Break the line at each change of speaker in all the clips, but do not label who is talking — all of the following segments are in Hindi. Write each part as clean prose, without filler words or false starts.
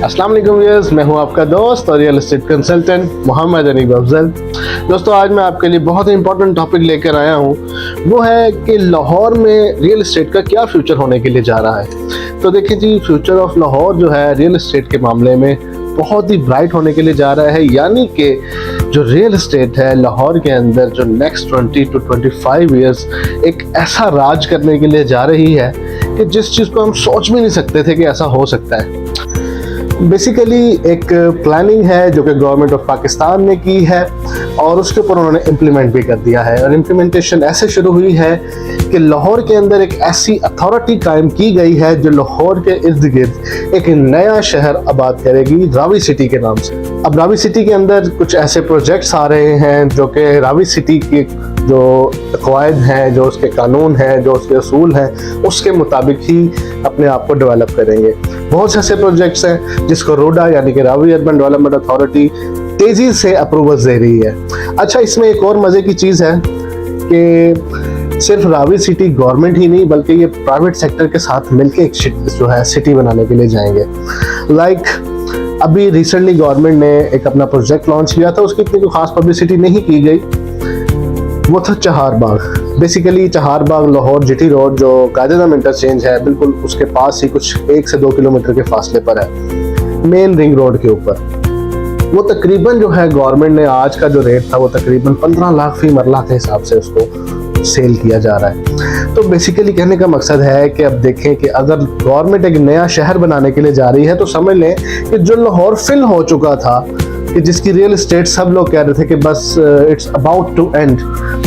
अस्सलाम वालेकुम व्यूअर्स, मैं हूं आपका दोस्त और real estate consultant Mohammad Aneeb Afzal. दोस्तों, आज मैं आपके लिए बहुत ही इंपॉर्टेंट टॉपिक लेकर आया हूं। वो है कि लाहौर में रियल एस्टेट का क्या फ्यूचर होने के लिए जा रहा है। तो देखिए जी, फ्यूचर ऑफ लाहौर जो है रियल एस्टेट के मामले में बहुत ही ब्राइट होने के लिए जा रहा है। यानी कि जो रियल एस्टेट है लाहौर के अंदर जो नेक्स्ट 20 to 25 ईयर्स एक ऐसा राज करने के लिए जा रही है कि जिस चीज़ को हम सोच भी नहीं सकते थे कि ऐसा हो सकता है। बेसिकली एक प्लानिंग है जो कि गवर्नमेंट ऑफ पाकिस्तान ने की है और उसके ऊपर उन्होंने इम्प्लीमेंट भी कर दिया है। और इम्प्लीमेंटेशन ऐसे शुरू हुई है कि लाहौर के अंदर एक ऐसी अथॉरिटी कायम की गई है जो लाहौर के इर्द गिर्द एक नया शहर आबाद करेगी रावी सिटी के नाम से। अब रावी सिटी के अंदर कुछ ऐसे प्रोजेक्ट्स आ रहे हैं जो कि रावी सिटी की जो क़वायद हैं, जो उसके कानून हैं, जो उसके असूल हैं, उसके मुताबिक ही अपने आप को डेवलप करेंगे। बहुत से ऐसे प्रोजेक्ट्स हैं जिसको रोडा यानी कि रावी अर्बन डेवलपमेंट अथॉरिटी तेज़ी से अप्रूवल्स दे रही है। अच्छा, इसमें एक और मज़े की चीज़ है कि सिर्फ रावी सिटी गवर्नमेंट ही नहीं बल्कि ये प्राइवेट सेक्टर के साथ मिलकर एक जो है सिटी बनाने के लिए जाएंगे। अभी रिसेंटली गवर्नमेंट ने एक अपना प्रोजेक्ट लॉन्च किया था, उसकी इतनी कोई खास पब्लिसिटी नहीं की गई। वो था चहार बाग। बेसिकली चहार बाग लाहौर जीटी रोड जो कायदे इंटरचेंज है, बिल्कुल उसके पास ही कुछ 1 से 2 किलोमीटर के फासले पर है, मेन रिंग रोड के ऊपर। वो तकरीबन जो है गवर्नमेंट ने आज का जो रेट था वो तकरीबन 15 लाख फी मरला के हिसाब से उसको सेल किया जा रहा है। तो बेसिकली कहने का मकसद है कि अब देखें कि अगर गवर्नमेंट एक नया शहर बनाने के लिए जा रही है तो समझ लें कि जो लाहौर फिल हो चुका था कि जिसकी रियल एस्टेट सब लोग कह रहे थे कि बस इट्स अबाउट टू एंड,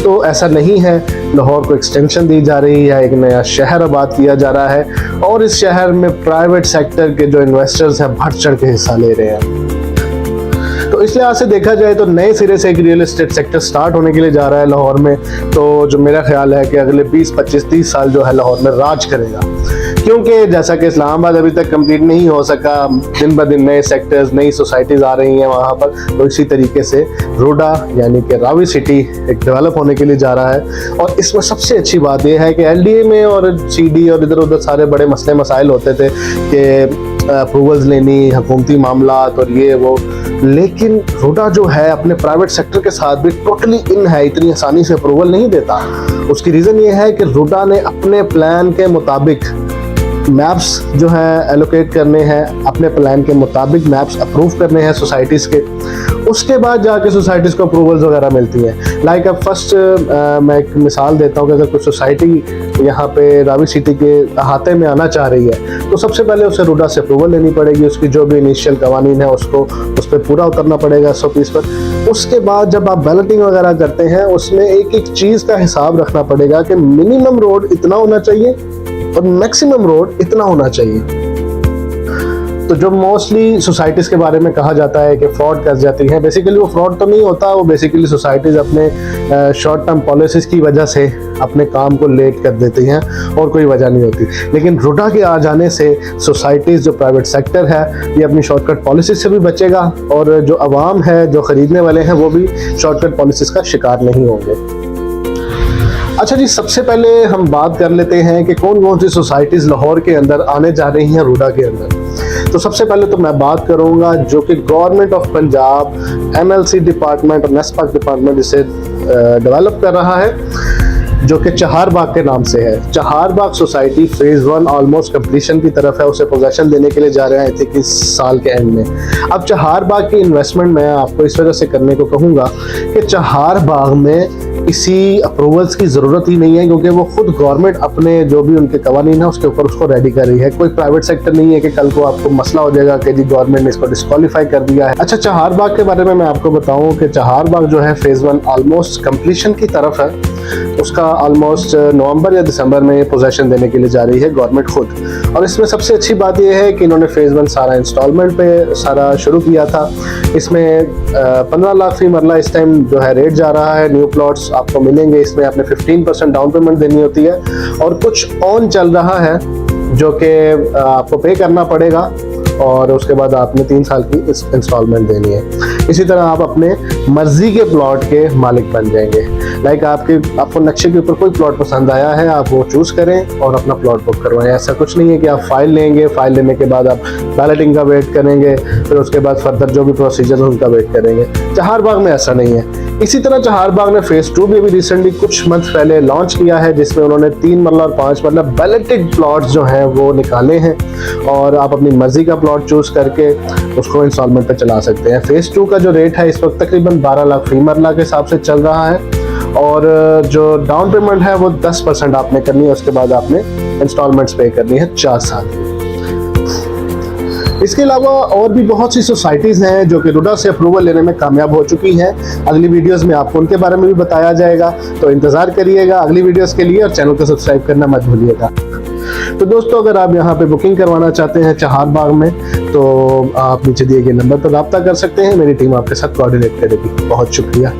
तो ऐसा नहीं है। लाहौर को एक्सटेंशन दी जा रही है, एक नया शहर आबाद किया जा रहा है और इस शहर में प्राइवेट सेक्टर के जो इन्वेस्टर्स हैं बढ़ चढ़ के हिस्सा ले रहे हैं। तो इस लिहाज से देखा जाए तो नए सिरे से एक रियल एस्टेट सेक्टर स्टार्ट होने के लिए जा रहा है लाहौर में। तो जो मेरा ख्याल है कि अगले 20, 25, 30 साल जो है लाहौर में राज करेगा, क्योंकि जैसा कि इस्लामाबाद अभी तक कंप्लीट नहीं हो सका, दिन ब दिन नए सेक्टर्स, नई सोसाइटीज़ आ रही हैं वहाँ पर। तो इसी तरीके से रोडा यानी कि रावी सिटी एक डेवलप होने के लिए जा रहा है। और इसमें सबसे अच्छी बात यह है कि LDA में और CD और इधर उधर सारे बड़े मसले मसाइल होते थे कि अप्रूवल्स लेनी, हुकूमती मामलात और ये वो, लेकिन रोडा जो है अपने प्राइवेट सेक्टर के साथ भी टोटली इन है, इतनी आसानी से अप्रूवल नहीं देता। उसकी रीज़न ये है कि रोडा ने अपने प्लान के मुताबिक मैप्स जो है एलोकेट करने हैं, अपने प्लान के मुताबिक मैप्स अप्रूव करने हैं सोसाइटीज़ के। उसके बाद जाके सोसाइटीज़ को अप्रूवल्स वगैरह मिलती हैं। अब फर्स्ट मैं एक मिसाल देता हूँ कि अगर कुछ सोसाइटी यहाँ पे रावी सिटी के अहाते में आना चाह रही है तो सबसे पहले उसे रोडा से अप्रूवल लेनी पड़ेगी। उसकी जो भी इनिशियल कवानीन है उसको उस पर पूरा उतरना पड़ेगा 100% पर। उसके बाद जब आप बैलेटिंग वगैरह करते हैं उसमें एक एक चीज़ का हिसाब रखना पड़ेगा कि मिनिमम रोड इतना होना चाहिए और मैक्सिमम रोड इतना होना चाहिए। तो जो मोस्टली सोसाइटीज़ के बारे में कहा जाता है कि फ्रॉड कर जाती हैं, बेसिकली वो फ्रॉड तो नहीं होता, वो बेसिकली सोसाइटीज़ अपने शॉर्ट टर्म पॉलिसीज़ की वजह से अपने काम को लेट कर देती हैं और कोई वजह नहीं होती। लेकिन रोडा के आ जाने से सोसाइटीज़ जो प्राइवेट सेक्टर है ये अपनी शॉर्टकट पॉलिसीज़ से भी बचेगा और जो आवाम है, जो ख़रीदने वाले हैं, वो भी शॉर्टकट पॉलिसीज़ का शिकार नहीं होंगे। अच्छा जी, सबसे पहले हम बात कर लेते हैं कि कौन कौन सी सोसाइटीज़ लाहौर के अंदर आने जा रही हैं रोडा के अंदर। तो सबसे पहले तो मैं बात करूंगा जो कि government of Punjab MLC department और नेस्पाक डिपार्टमेंट इसे डेवलप कर रहा है, जो कि चहार बाग के नाम से है। चहार बाग सोसाइटी फेज़ 1 ऑलमोस्ट कंप्लीशन की तरफ है, उसे पोजेशन देने के लिए जा रहे हैं इस साल के एंड में। अब चहार बाग की इन्वेस्टमेंट मैं आपको इस वजह से करने को कहूँगा कि चहार बाग में इसी अप्रूवल्स की ज़रूरत ही नहीं है, क्योंकि वो खुद गवर्नमेंट अपने जो भी उनके कवानीन है उसके ऊपर उसको रेडी कर रही है। कोई प्राइवेट सेक्टर नहीं है कि कल को आपको मसला हो जाएगा कि जी गवर्नमेंट ने इसको डिस्क्वालीफाई कर दिया है। अच्छा, चहार बाग के बारे में मैं आपको बताऊं कि चहार बाग जो है फेज़ 1 ऑलमोस्ट कंप्लीशन की तरफ है। उसका ऑलमोस्ट नवंबर या दिसंबर में पोजेशन देने के लिए जा रही है गवर्नमेंट खुद। और इसमें सबसे अच्छी बात यह है कि इन्होंने फेज़ 1 सारा इंस्टॉलमेंट पे सारा शुरू किया था। इसमें 15 लाख फी मरला इस टाइम जो है रेट जा रहा है। न्यू प्लॉट्स आपको मिलेंगे, इसमें आपने 15% डाउन पेमेंट देनी होती है और कुछ ऑन चल रहा है जो कि आपको पे करना पड़ेगा और उसके बाद आपने 3 साल की इंस्टॉलमेंट देनी है। इसी तरह आप अपने मर्जी के प्लॉट के मालिक बन जाएंगे। लाइक आपको नक्शे के ऊपर कोई प्लॉट पसंद आया है, आप वो चूज़ करें और अपना प्लॉट बुक करवाएं। ऐसा कुछ नहीं है कि आप फाइल लेंगे, फाइल लेने के बाद आप बैलेटिंग का वेट करेंगे, फिर उसके बाद फर्दर जो भी प्रोसीजर है उनका वेट करेंगे। चहारबाग में ऐसा नहीं है। इसी तरह चहारबाग ने फेज 2 भी रिसेंटली कुछ मंथ पहले लॉन्च किया है, जिसमें उन्होंने 3 मरला और 5 मरला बैलेटेड प्लॉट्स जो हैं वो निकाले हैं और आप अपनी मर्जी का प्लॉट चूज करके उसको इंस्टॉलमेंट पे चला सकते हैं। फेज 2 का जो रेट है इस वक्त तकरीबन 12 लाख फी मरला के हिसाब से चल रहा है और जो डाउन पेमेंट है वो 10% आपने करनी है, उसके बाद आपने इंस्टॉलमेंट्स पे करनी है 4 साल की। इसके अलावा और भी बहुत सी सोसाइटीज़ हैं जो कि रुडा से अप्रूवल लेने में कामयाब हो चुकी हैं। अगली वीडियोस में आपको उनके बारे में भी बताया जाएगा, तो इंतज़ार करिएगा अगली वीडियोस के लिए और चैनल को सब्सक्राइब करना मत भूलिएगा। तो दोस्तों, अगर आप यहाँ पे बुकिंग करवाना चाहते हैं चहारबाग में, तो आप नीचे दिए गए नंबर पर रब्ता कर सकते हैं। मेरी टीम आपके साथ कोऑर्डिनेट करेगी। बहुत शुक्रिया।